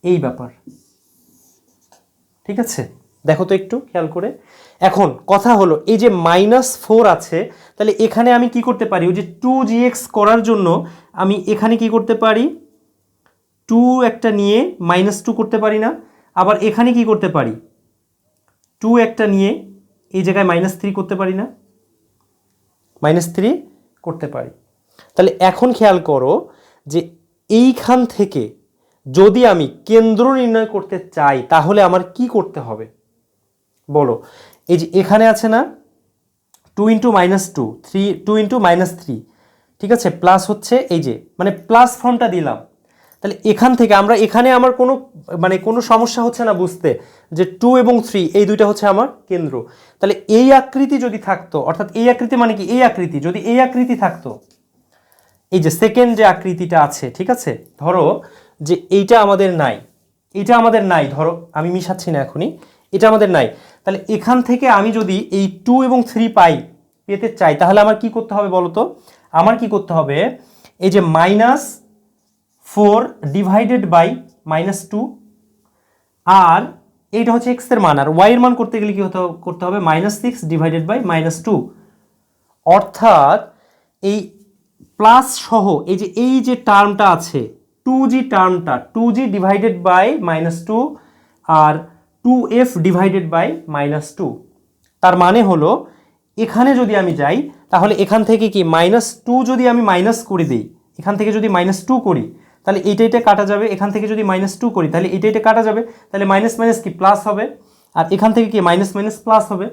এই ব্যাপার, ঠিক আছে, দেখো তো একটু খেয়াল করে। এখন কথা হলো এই যে -4 আছে, তাহলে এখানে আমি কি করতে পারি? ওই যে 2gx করার জন্য আমি এখানে কি করতে পারি? 2 একটা নিয়ে -2 করতে পারি না? আবার এখানে কি করতে পারি? 2 একটা নিয়ে এই জায়গায় -3 করতে পারি না? -3 করতে পারি। তাহলে এখন খেয়াল করো যে এইখান থেকে যদি আমি কেন্দ্র নির্ণয় করতে চাই তাহলে আমার কি করতে হবে বলো? এই যে এখানে আছে না 2 × -2 3 2 × -3, ঠিক আছে, প্লাস হচ্ছে এই যে মানে প্লাস ফর্মটা দিলাম। তাহলে এখান থেকে আমরা এখানে আমার কোনো সমস্যা হচ্ছে না বুঝতে যে 2 এবং 3 এই দুইটা হচ্ছে আমার কেন্দ্র। তাহলে এই আকৃতি যদি থাকতো, অর্থাৎ এই আকৃতি মানে কি এই আকৃতি, যদি এই আকৃতি থাকতো, এই যে সেকেন্ড যে আকৃতিটা আছে, ঠিক আছে, ধরো যে এইটা আমাদের নাই, এটা আমাদের নাই, ধরো আমি মিশাচ্ছি না এখনই, এটা আমাদের নাই। তাহলে এখান থেকে আমি যদি এই 2 এবং 3 পেতে চাই তাহলে আমার কি করতে হবে বলো তো? আমার কি করতে হবে? এই যে -4 ডিভাইডেড বাই -2, আর এইটা হচ্ছে x এর মান, আর y এর মান করতে গেলে কি করতে হবে? -6 ডিভাইডেড বাই -2। অর্থাৎ এই প্লাস সহ এই যে টার্মটা আছে, 2g টার্মটা 2g ডিভাইডেড বাই -2 আর 2f ডিভাইডেড বাই -2। তার মানে হলো এখানে যদি আমি যাই তাহলে এখান থেকে কি -2 যদি আমি মাইনাস করে দিই, এখান থেকে যদি -2 করি তাহলে এইটা কাটা যাবে, এখান থেকে যদি -2 করি তাহলে এইটা কাটা যাবে, তাহলে মাইনাস মাইনাস কি প্লাস হবে, আর এখান থেকে কি মাইনাস মাইনাস প্লাস হবে।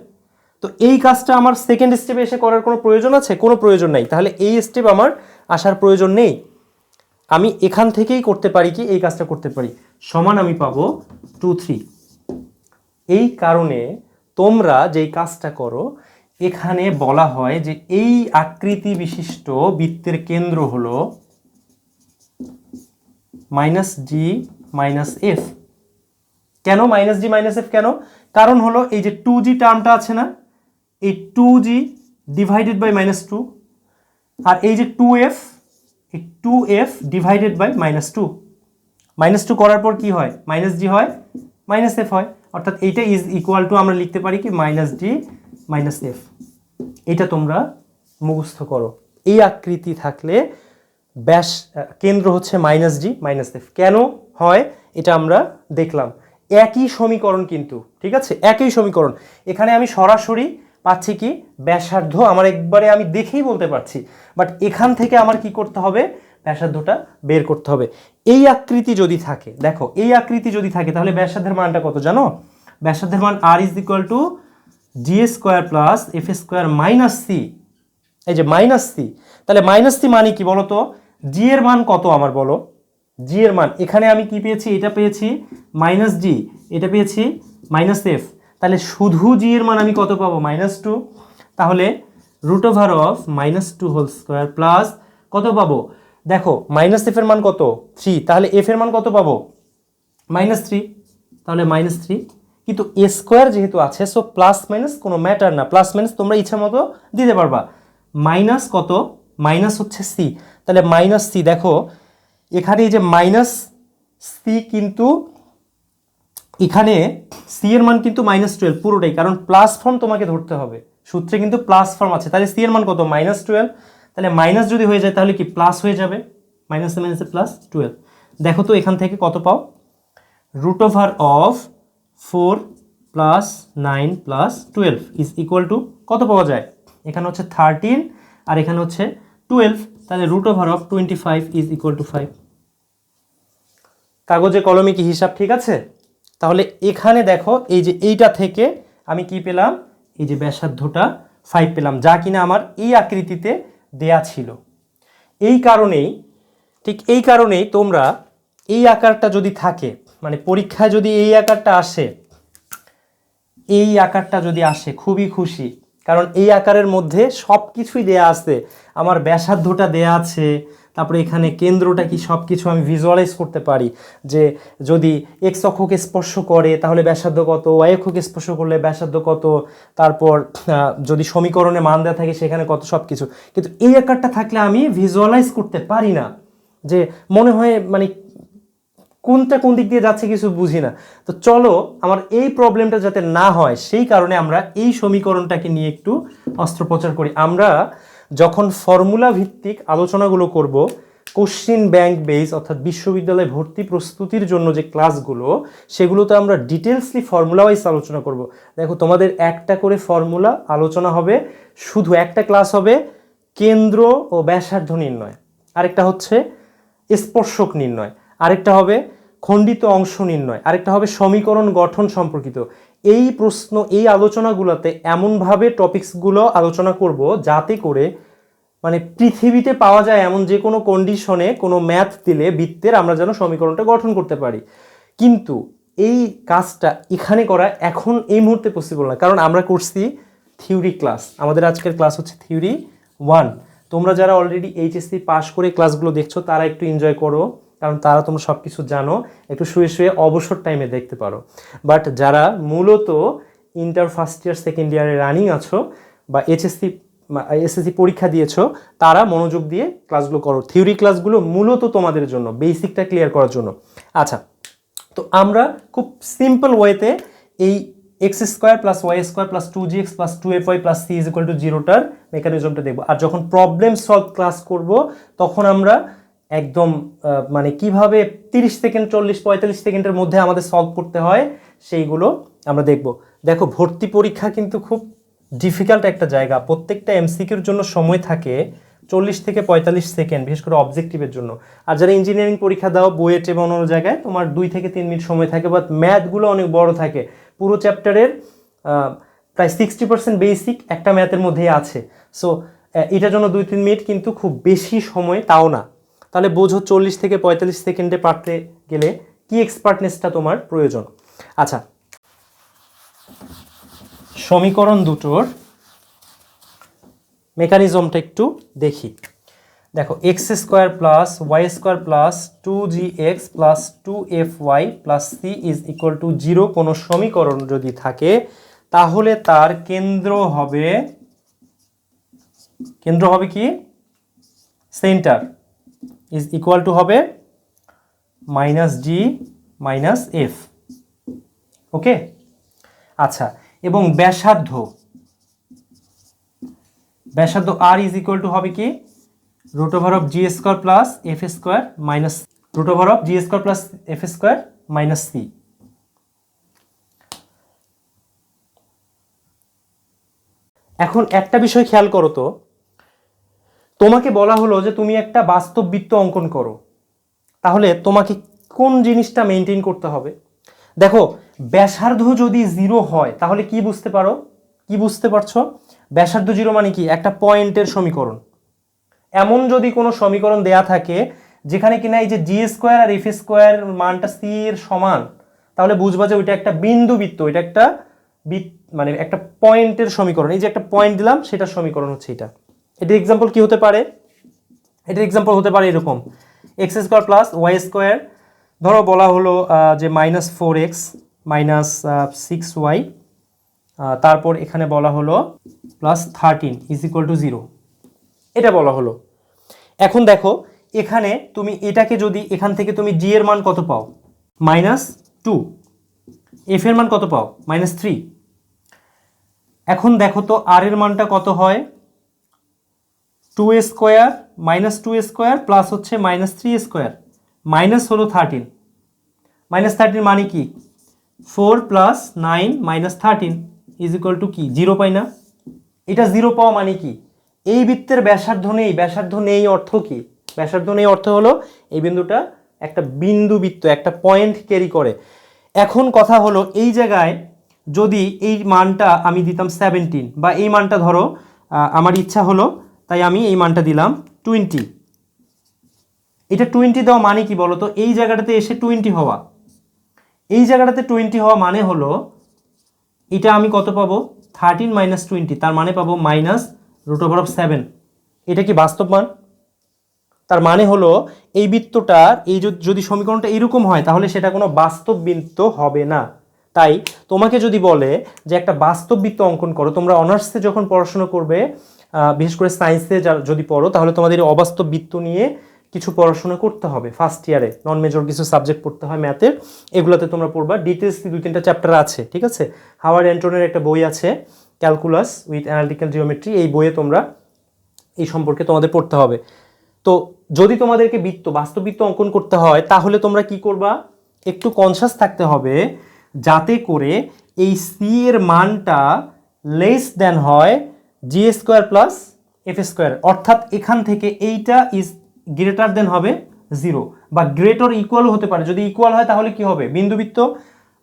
তো এই কাজটা আমার সেকেন্ড স্টেপে এসে করার কোনো প্রয়োজন আছে? কোনো প্রয়োজন নাই। তাহলে এই স্টেপ আমার আসার প্রয়োজন নেই, আমি এখান থেকেই করতে পারি কি এই কাজটা করতে পারি। সমান আমি পাবো 2 3। এই কারণে তোমরা যেই কাজটা করো এখানে বলা হয় যে এই আকৃতি বিশিষ্ট বৃত্তের কেন্দ্র হলো -g - f। কেন -g - f কেন? কারণ হলো এই যে 2g টার্মটা আছে না, এই 2g ডিভাইডেড বাই -2 আর এই যে 2f, এই 2f ডিভাইডেড বাই -2, -2 করার পর কি হয়? -g হয়, -f হয়, অর্থাৎ এইটা ইজ ইকুয়াল টু আমরা লিখতে পারি কি -g - f। এটা তোমরা মুখস্থ করো। এই আকৃতি থাকলে ব্যাস কেন্দ্র হচ্ছে -g - f। কেন হয় এটা আমরা দেখলাম। একই সমীকরণ কিন্তু, ঠিক আছে, একই সমীকরণ। এখানে আমি সরাসরি পাচ্ছি কি ব্যাসার্ধ, আমার একবারে আমি দেখেই বলতে পারছি, বাট এখান থেকে আমার কি করতে হবে? ব্যাসার্ধটা বের করতে হবে। এই আকৃতি যদি থাকে, দেখো এই আকৃতি যদি থাকে তাহলে ব্যাসার্ধের মানটা কত জানো? ব্যাসার্ধের মান r = g² + f² - c। এই যে -c, তাহলে -c মানে কি বলো তো? g এর মান কত আমার বলো? g এর মান এখানে আমি কি পেয়েছি? এটা পেয়েছি -g, এটা পেয়েছি -f, তাহলে শুধু g এর মান আমি কত পাবো? -2। তাহলে √(-2² প্লাস কত পাবো? দেখো -f এর মান কত? 3, তাহলে f এর মান কত পাবো? -3, তাহলে -3। কিন্তু a স্কোয়ার যেহেতু আছে, সো প্লাস মাইনাস কোনো ম্যাটার না, প্লাস মাইনাস তোমরা ইচ্ছা মতো দিতে পারবা। মাইনাস কত? মাইনাস হচ্ছে c, তাহলে -c। দেখো এখানে এই যে -c, কিন্তু এখানে c এর মান কিন্তু -12 পুরোটাই, কারণ প্লাস ফর্ম তোমাকে ধরতে হবে, সূত্রে কিন্তু প্লাস ফর্ম আছে। তাহলে c এর মান কত? -12, তাহলে মাইনাস যদি হয়ে যায় তাহলে কি প্লাস হয়ে যাবে, মাইনাসে মাইনাসে +12। দেখো তো এখান থেকে কত পাও? √(4 + 9 + 12) ইজ ইকুয়াল টু কত পাওয়া যায়? এখানে হচ্ছে 13 আর এখানে হচ্ছে 12, তাহলে √(25) ইজ ইকুয়াল টু 5। কাগজে কলমে কি হিসাব ঠিক আছে? তাহলে এখানে দেখো এই যে এইটা থেকে আমি কি পেলাম? এই যে ব্যাসার্ধটা 5 পেলাম, যা কিনা আমার এই আকৃতিতে দেয়া ছিল। এই কারণেই, ঠিক এই কারণেই তোমরা এই আকারটা যদি থাকে, মানে পরীক্ষায় যদি এই আকারটা আসে, এই আকারটা যদি আসে খুবই খুশি, কারণ এই আকারের মধ্যে সব কিছুই দেয়া আছে। আমার ব্যাসার্ধটা দেয়া আছে, তারপরে এখানে কেন্দ্রটা কি সব কিছু আমি ভিজুয়ালাইজ করতে পারি, যে যদি এক্স অক্ষকে স্পর্শ করে তাহলে ব্যাসার্ধ কত, ওয়াই অক্ষকে স্পর্শ করলে ব্যাসার্ধ কত, তারপর যদি সমীকরণে মান দেওয়া থাকে সেখানে কত, সব কিছু। কিন্তু এই আকারটা থাকলে আমি ভিজুয়ালাইজ করতে পারি না, যে মনে হয় মানে কোনটা কোন দিক দিয়ে যাচ্ছে কিছু বুঝি না। তো চলো আমার এই প্রবলেমটা যাতে না হয় সেই কারণে আমরা এই সমীকরণটাকে নিয়ে একটু অস্ত্রোপচার করি। আমরা যখন ফর্মুলা ভিত্তিক আলোচনাগুলো করব, কোশ্চিন ব্যাংক বেস অর্থাৎ বিশ্ববিদ্যালয়ে ভর্তি প্রস্তুতির জন্য যে ক্লাসগুলো, সেগুলোতে আমরা ডিটেলসলি ফর্মুলা ওয়াইজ আলোচনা করব। দেখো তোমাদের একটা করে ফর্মুলা আলোচনা হবে, শুধু একটা ক্লাস হবে কেন্দ্র ও ব্যাসার্ধ নির্ণয়, আরেকটা হচ্ছে স্পর্শক নির্ণয়, আরেকটা হবে খণ্ডিত অংশ নির্ণয়, আরেকটা হবে সমীকরণ গঠন সম্পর্কিত। এই প্রশ্ন, এই আলোচনাগুলোতে এমনভাবে টপিকসগুলো আলোচনা করব যাতে করে মানে পৃথিবীতে পাওয়া যায় এমন যে কোনো কন্ডিশনে কোনো ম্যাথ দিলে বৃত্তের আমরা যেন সমীকরণটা গঠন করতে পারি। কিন্তু এই কাজটা এখানে করা এখন এই মুহূর্তে পসিবল না, কারণ আমরা করছি থিওরি ক্লাস। আমাদের আজকের ক্লাস হচ্ছে থিওরি 1। তোমরা যারা অলরেডি এইচএসসি পাস করে ক্লাসগুলো দেখছো তারা একটু এনজয় করো, কারণ তারা তোমরা সব কিছু জানো, একটু শুয়ে শুয়ে অবসর টাইমে দেখতে পারো। বাট যারা মূলত ইন্টার ফার্স্ট ইয়ার সেকেন্ড ইয়ারে রানিং আছো বা এসএসসি পরীক্ষা দিয়েছো, তারা মনোযোগ দিয়ে ক্লাসগুলো করো। থিওরি ক্লাসগুলো মূলত তোমাদের জন্য, বেসিকটা ক্লিয়ার করার জন্য। আচ্ছা, তো আমরা খুব সিম্পল ওয়েতে এই x² + y² + 2gx + 2fy + c = 0টার মেকানিজমটা দেখব। আর যখন প্রবলেম সলভ ক্লাস করব তখন আমরা একদম মানে কিভাবে 30 সেকেন্ড 40-45 সেকেন্ডের মধ্যে আমাদের সলভ করতে হয় সেইগুলো আমরা দেখব। দেখো ভর্তি পরীক্ষা কিন্তু খুব ডিফিকাল্ট একটা জায়গা, প্রত্যেকটা এমসিকিউর জন্য সময় থাকে 40 থেকে 45 সেকেন্ড, বিশেষ করে অবজেক্টিভের জন্য। আর যারা ইঞ্জিনিয়ারিং পরীক্ষা দাও বুয়েটে বা অন্য জায়গায়, তোমার 2 থেকে 3 মিনিট সময় থাকে, বাট ম্যাথগুলো অনেক বড় থাকে, পুরো চ্যাপ্টারের প্রায় 60% বেসিক একটা ম্যাথের মধ্যেই আছে। সো এটার জন্য 2-3 মিনিট কিন্তু খুব বেশি সময় তাও না। তাহলে বোঝো 40 থেকে 45 সেকেন্ডে পারতে গেলে কি এক্সপার্টনেসটা তোমার প্রয়োজন। আচ্ছা, সমীকরণ দুটোর মেকানিজমটা একটু দেখি। দেখো x square plus y square plus 2gx plus 2fy plus c is equal to 0 কোনো সমীকরণ যদি থাকে তাহলে তার কেন্দ্র হবে কি, সেন্টার ইজ ইকুয়াল টু হবে -g - f। ওকে, আচ্ছা, এবং ব্যাসার্ধ r ইজ ইকুয়াল টু হবে কি, √g square plus f square minus √g square plus f square minus c। এখন একটা বিষয় খেয়াল করো তো, তোমাকে বলা হলো যে তুমি একটা বাস্তব বৃত্ত অঙ্কন করো, তাহলে তোমাকে কোন জিনিসটা মেনটেন করতে হবে? দেখো ব্যাসার্ধ যদি 0 হয় তাহলে কি বুঝতে পারছো? ব্যাসার্ধ 0 মানে কি, একটা পয়েন্টের সমীকরণ। এমন যদি কোনো সমীকরণ দেয়া থাকে যেখানে কিনা এই যে জি স্কোয়ার আর এফ স্কোয়ার মানটা সি এর সমান, তাহলে বুঝবা যে ওইটা একটা বিন্দু বৃত্ত, এটা একটা মানে একটা পয়েন্টের সমীকরণ। এই যে একটা পয়েন্ট দিলাম, সেটার সমীকরণ হচ্ছে এটা। এটার এক্সাম্পল কি হতে পারে? এটার এক্সাম্পল হতে পারে এরকম, x square plus y square, ধরো বলা হলো যে -4x - 6y, তারপর এখানে বলা হলো +13 ইজ ইকুয়াল টু 0, এটা বলা হলো। এখন দেখো এখানে তুমি এটাকে যদি এখান থেকে তুমি জি এর মান কত পাও, -2, এফ এর মান কত পাও, -3। এখন দেখো তো আর এর মানটা কত হয়, 2a square -2a square plus হচ্ছে -3a স্কোয়ার, মাইনাস হলো 13, -13 মানে কি, 4 + 9 - 13 ইজ ইকুয়াল টু কি, 0 পাই না? এটা 0 পাওয়া মানে কি, এই বৃত্তের ব্যাসার্ধ নেই অর্থ কি? ব্যাসার্ধ নেই অর্থ হলো এই বিন্দুটা একটা বিন্দু বৃত্ত, একটা পয়েন্ট ক্যারি করে। এখন কথা হলো এই জায়গায় যদি এই মানটা আমি দিতাম 17, বা এই মানটা ধরো আমার ইচ্ছা হলো তাই আমি এই মানটা দিলাম 20, এটা 20 দেওয়া মানে কি বলো তো, এই জায়গাটাতে এসে 20 হওয়া, এই জায়গাটাতে 20 হওয়া মানে হলো এটা আমি কত পাবো, 13 - 20, তার মানে পাবো -√7। এটা কি বাস্তব মান? তার মানে হলো এই বৃত্তটার এই যদি সমীকরণটা এরকম হয় তাহলে সেটা কোনো বাস্তব বৃত্ত হবে না। তাই তোমাকে যদি বলে যে একটা বাস্তব বৃত্ত অঙ্কন করো, তোমরা অনার্সে যখন পড়াশোনা করবে, বিশেষ করে সায়েন্সে যদি পড়ো, তাহলে তোমাদের অবাস্তব বৃত্ত নিয়ে কিছু পড়াশোনা করতে হবে। ফার্স্ট ইয়ারে নন মেজর কিছু সাবজেক্ট পড়তে হয় ম্যাথের, এগুলোতে তোমরা পড়বা। ডিটেলস 2-3টা চ্যাপ্টার আছে, ঠিক আছে। হাওয়ার্ড অ্যান্টনের একটা বই আছে, ক্যালকুলাস উইথ অ্যানালিটিক্যাল জিওমেট্রি, এই বইয়ে তোমরা এই সম্পর্কে তোমাদের পড়তে হবে। তো যদি তোমাদেরকে বাস্তব বৃত্ত অঙ্কন করতে হয় তাহলে তোমরা কি করবা, একটু কনসাস থাকতে হবে যাতে করে এই সি এর মানটা লেস দেন হয় জি স্কোয়ার প্লাস এফ স্কোয়ার, অর্থাৎ এখান থেকে এইটা ইজ গ্রেটার দেন হবে 0, বা গ্রেটার ইকুয়াল হতে পারে। যদি ইকুয়াল হয় তাহলে কি হবে, বিন্দুবৃত্ত।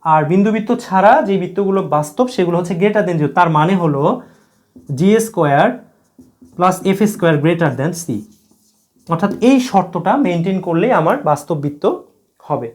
আর বিন্দুবৃত্ত ছাড়া যে বৃত্তগুলো বাস্তব সেগুলো হচ্ছে গ্রেটার দেন 0, তার মানে হলো g square plus f square greater than c. অর্থাৎ এই শর্তটা মেনটেন করলেই আমার বাস্তব বৃত্ত হবে।